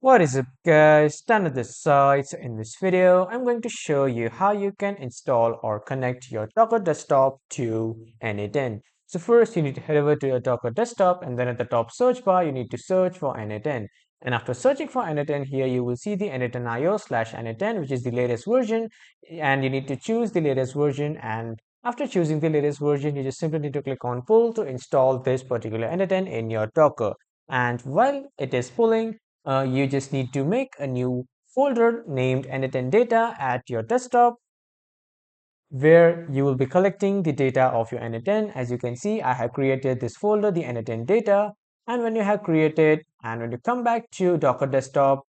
What is up guys, Dan at this side. So in this video, I'm going to show you how you can install or connect your Docker desktop to N8N. So first you need to head over to your Docker desktop and then at the top search bar, you need to search for N8N. And after searching for N8N here, you will see the N8N.io/N8N, which is the latest version. And you need to choose the latest version. And after choosing the latest version, you just simply need to click on pull to install this particular N8N in your Docker. And while it is pulling, you just need to make a new folder named N8N data at your desktop where you will be collecting the data of your N8N. As you can see, I have created this folder, the N8N data. And when you have created and when you come back to Docker desktop,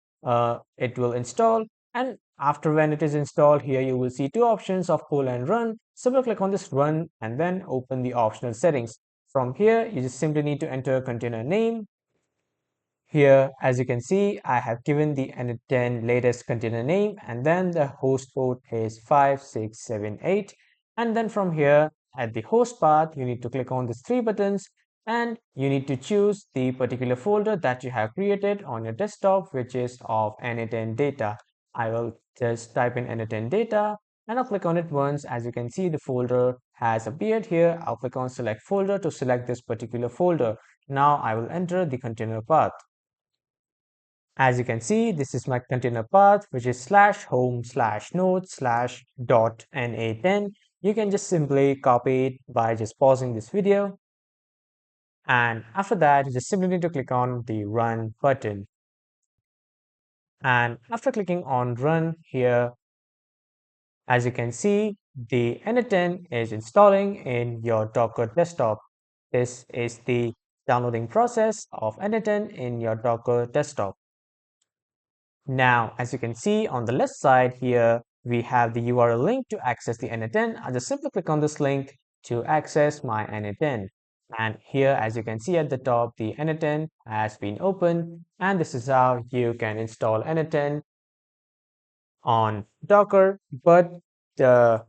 it will install. And after when it is installed, here you will see two options of pull and run. Simply click on this run and then open the optional settings. From here, you just simply need to enter a container name. Here, as you can see, I have given the N8N latest container name and then the host port is 5678. And then from here at the host path, you need to click on these three buttons and you need to choose the particular folder that you have created on your desktop, which is of N8N data. I will just type in N8N data and I'll click on it once. As you can see, the folder has appeared here. I'll click on select folder to select this particular folder. Now I will enter the container path. As you can see, this is my container path, which is /home/node/.n8n. You can just simply copy it by just pausing this video. And after that, you just simply need to click on the run button. And after clicking on run here, as you can see, the N8N is installing in your Docker desktop. This is the downloading process of N8N in your Docker desktop. Now, as you can see on the left side here, we have the URL link to access the N8N. I'll just simply click on this link to access my N8N. And here, as you can see at the top, the N8N has been opened. And this is how you can install N8N on Docker. But the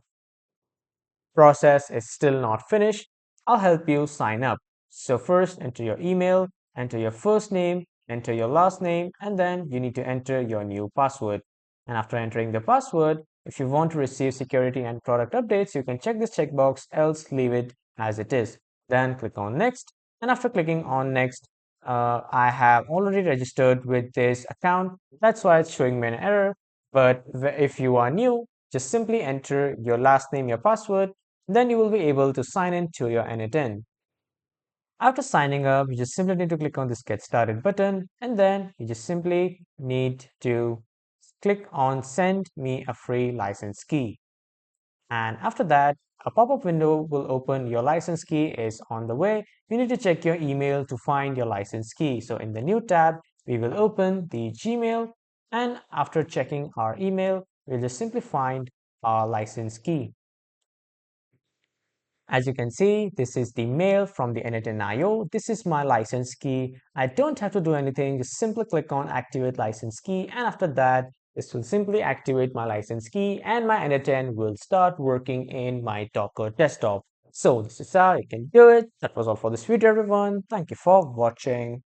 process is still not finished. I'll help you sign up. So first, enter your email, enter your first name, enter your last name, and then you need to enter your new password. And after entering the password, if you want to receive security and product updates, you can check this checkbox, else leave it as it is. Then click on next. And after clicking on next, I have already registered with this account. That's why it's showing me an error. But if you are new, just simply enter your last name, your password, then you will be able to sign in to your N8N. After signing up, you just simply need to click on this Get Started button, and then you just simply need to click on Send me a free license key. And after that, a pop-up window will open. Your license key is on the way. You need to check your email to find your license key. So in the new tab, we will open the Gmail, and after checking our email, we'll just simply find our license key. As you can see, this is the mail from the N8N.io. This is my license key. I don't have to do anything. Just simply click on activate license key. And after that, this will simply activate my license key and my N8N will start working in my Docker desktop. So this is how you can do it. That was all for this video, everyone. Thank you for watching.